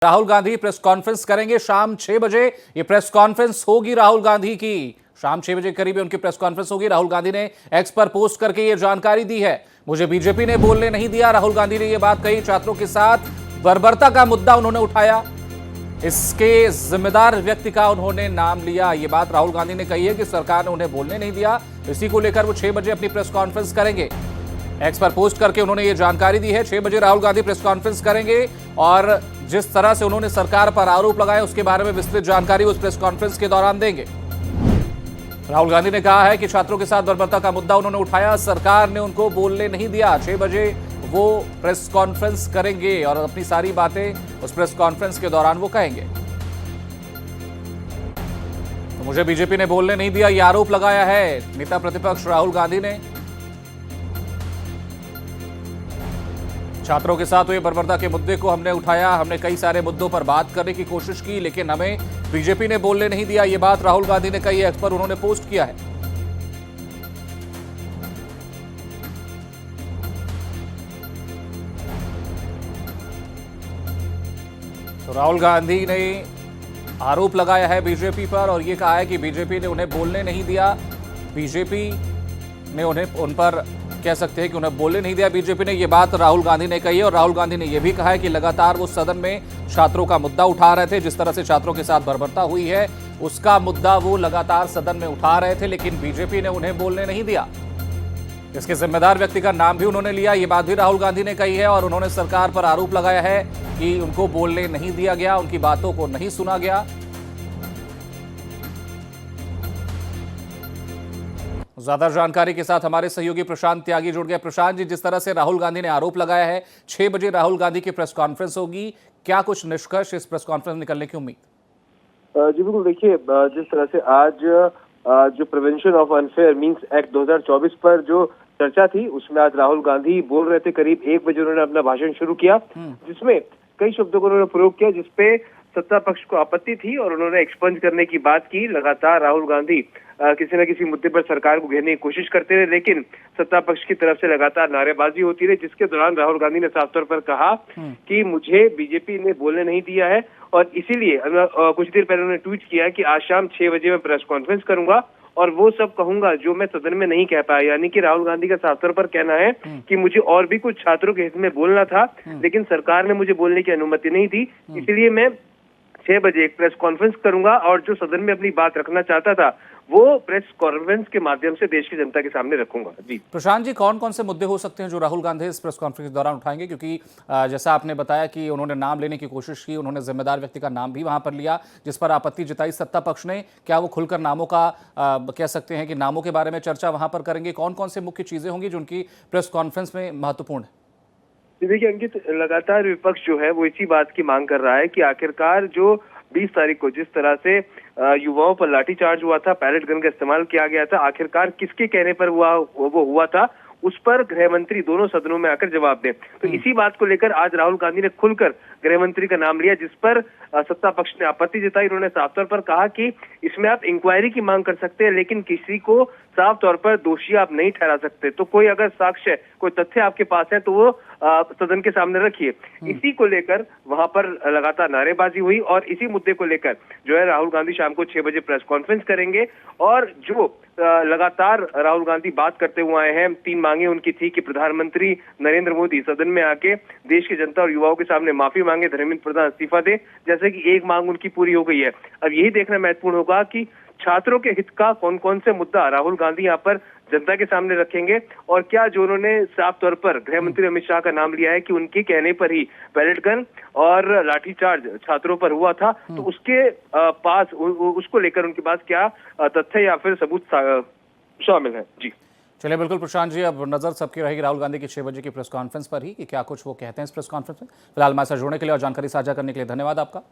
Rahul Gandhi press conference करेंगे शाम 6 बजे। ये प्रेस कॉन्फ्रेंस होगी राहुल गांधी की शाम 6 बजे करीब उनकी प्रेस कॉन्फ्रेंस होगी। राहुल गांधी ने एक्स पर पोस्ट करके ये जानकारी दी है। मुझे बीजेपी ने बोलने नहीं दिया, राहुल गांधी ने ये बात कही। छात्रों के साथ बर्बरता का मुद्दा उन्होंने उठाया, इसके जिम्मेदार व्यक्ति का उन्होंने नाम लिया। ये बात राहुल गांधी ने कही है कि सरकार ने उन्हें बोलने नहीं दिया। इसी को लेकर वो 6 बजे अपनी प्रेस कॉन्फ्रेंस करेंगे। एक्स पर पोस्ट करके उन्होंने ये जानकारी दी है। 6 बजे राहुल गांधी प्रेस कॉन्फ्रेंस करेंगे और जिस तरह से उन्होंने सरकार पर आरोप लगाए उसके बारे में विस्तृत जानकारी उस प्रेस कॉन्फ्रेंस के दौरान देंगे। राहुल गांधी ने कहा है कि छात्रों के साथ बर्बरता का मुद्दा उन्होंने उठाया, सरकार ने उनको बोलने नहीं दिया। 6 बजे वो प्रेस कॉन्फ्रेंस करेंगे और अपनी सारी बातें उस प्रेस कॉन्फ्रेंस के दौरान वो कहेंगे। तो मुझे बीजेपी ने बोलने नहीं दिया, यह आरोप लगाया है नेता प्रतिपक्ष राहुल गांधी ने। छात्रों के साथ हुए बर्बरता के मुद्दे को हमने उठाया, हमने कई सारे मुद्दों पर बात करने की कोशिश की, लेकिन हमें बीजेपी ने बोलने नहीं दिया। ये बात राहुल गांधी ने कही, एक्स पर उन्होंने पोस्ट किया है। तो राहुल गांधी ने आरोप लगाया है बीजेपी पर और यह कहा है कि बीजेपी ने उन्हें बोलने नहीं दिया। बीजेपी ने उन पर कह सकते हैं कि उन्हें बोलने नहीं दिया बीजेपी ने। यह बात राहुल गांधी ने कही है और राहुल गांधी ने यह भी कहा है कि लगातार वो सदन में छात्रों का मुद्दा उठा रहे थे। जिस तरह से छात्रों के साथ बर्बरता हुई है उसका मुद्दा वो लगातार सदन में उठा रहे थे, लेकिन बीजेपी ने उन्हें बोलने नहीं दिया। इसके जिम्मेदार व्यक्ति का नाम भी उन्होंने लिया। ये बात भी राहुल गांधी ने कही है और उन्होंने सरकार पर आरोप लगाया है कि उनको बोलने नहीं दिया गया, उनकी बातों को नहीं सुना गया। ज्यादा जानकारी के साथ हमारे सहयोगी प्रशांत त्यागी जुड़ गए। प्रशांत जी, जिस तरह से राहुल गांधी ने आरोप लगाया है, 6 बजे राहुल गांधी की प्रेस कॉन्फ्रेंस होगी, क्या कुछ निष्कर्ष इस प्रेस कॉन्फ्रेंस में निकलने की उम्मीद? जी बिल्कुल, देखिए जिस तरह से आज जो prevention of unfair means act 2024 पर जो चर्चा थी उसमें आज राहुल गांधी बोल रहे थे। करीब 1 बजे उन्होंने अपना भाषण शुरू किया जिसमें कई शब्दों को उन्होंने प्रयोग किया जिसपे सत्ता पक्ष को आपत्ति थी और उन्होंने एक्सपंज करने की बात की। लगातार राहुल गांधी किसी न किसी मुद्दे पर सरकार को घेरने की कोशिश करते रहे, लेकिन सत्ता पक्ष की तरफ से लगातार नारेबाजी होती रही, जिसके दौरान राहुल गांधी ने साफ तौर पर कहा कि मुझे बीजेपी ने बोलने नहीं दिया है और इसीलिए कुछ देर पहले उन्होंने ट्वीट किया कि आज शाम 6 बजे मैं प्रेस कॉन्फ्रेंस करूंगा और वो सब कहूंगा जो मैं सदन में नहीं कह पाया। यानी कि राहुल गांधी का साफ तौर पर कहना है कि मुझे और भी कुछ छात्रों के हित में बोलना था, लेकिन सरकार ने मुझे बोलने की अनुमति नहीं दी, इसलिए मैं 6 बजे एक प्रेस कॉन्फ्रेंस करूंगा और जो सदन में अपनी बात रखना चाहता था वो प्रेस कॉन्फ्रेंस के माध्यम से देश की जनता के सामने रखूंगा। जी प्रशांत जी, कौन कौन से मुद्दे हो सकते हैं जो राहुल गांधी इस प्रेस कॉन्फ्रेंस के दौरान उठाएंगे? क्योंकि जैसा आपने बताया कि उन्होंने नाम लेने की कोशिश की, उन्होंने जिम्मेदार व्यक्ति का नाम भी वहां पर लिया जिस पर आपत्ति जताई सत्ता पक्ष ने। क्या वो खुलकर नामों का कह सकते हैं कि नामों के बारे में चर्चा वहां पर करेंगे? कौन कौन से मुख्य चीजें होंगी जो उनकी प्रेस कॉन्फ्रेंस में महत्वपूर्ण है? देखिए अंकित, लगातार विपक्ष जो है वो इसी बात की मांग कर रहा है कि आखिरकार जो 20 तारीख को जिस तरह से युवाओं पर लाठीचार्ज हुआ था, पैलेट गन का इस्तेमाल किया गया था, आखिरकार किसके कहने पर वो हुआ था, उस पर गृह मंत्री दोनों सदनों में आकर जवाब दें। तो इसी बात को लेकर आज राहुल गांधी ने खुलकर गृह मंत्री का नाम लिया, जिस पर सत्ता पक्ष ने आपत्ति जताई। उन्होंने साफ तौर पर कहा कि इसमें आप इंक्वायरी की मांग कर सकते हैं, लेकिन किसी को साफ तौर पर दोषी आप नहीं ठहरा सकते। तो कोई अगर साक्ष्य, कोई तथ्य आपके पास है तो वो सदन के सामने रखिए। इसी को लेकर वहां पर लगातार नारेबाजी हुई और इसी मुद्दे को लेकर जो है राहुल गांधी शाम को 6 बजे प्रेस कॉन्फ्रेंस करेंगे। और जो लगातार राहुल गांधी बात करते हुए आए हैं, 3 मांगे उनकी थी कि प्रधानमंत्री नरेंद्र मोदी सदन में आके देश की जनता और युवाओं के सामने माफी मांगे, धर्मेंद्र प्रधान इस्तीफा दे, जैसे कि एक मांग उनकी पूरी हो गई है। अब यही देखना महत्वपूर्ण होगा कि छात्रों के हित का कौन कौन से मुद्दा राहुल गांधी यहाँ पर जनता के सामने रखेंगे और क्या जो उन्होंने साफ तौर पर गृह मंत्री अमित शाह का नाम लिया है कि उनके कहने पर ही पैलेट गन और लाठीचार्ज छात्रों पर हुआ था, तो उसके पास उसको लेकर उनके पास क्या तथ्य या फिर सबूत शामिल है। जी चलिए, बिल्कुल प्रशांत जी, अब नजर सबकी रहेगी राहुल गांधी की 6 बजे की प्रेस कॉन्फ्रेंस पर ही कि क्या कुछ वो कहते हैं इस प्रेस कॉन्फ्रेंस में। फिलहाल हमारे साथ जुड़ने के लिए और जानकारी साझा करने के लिए धन्यवाद आपका।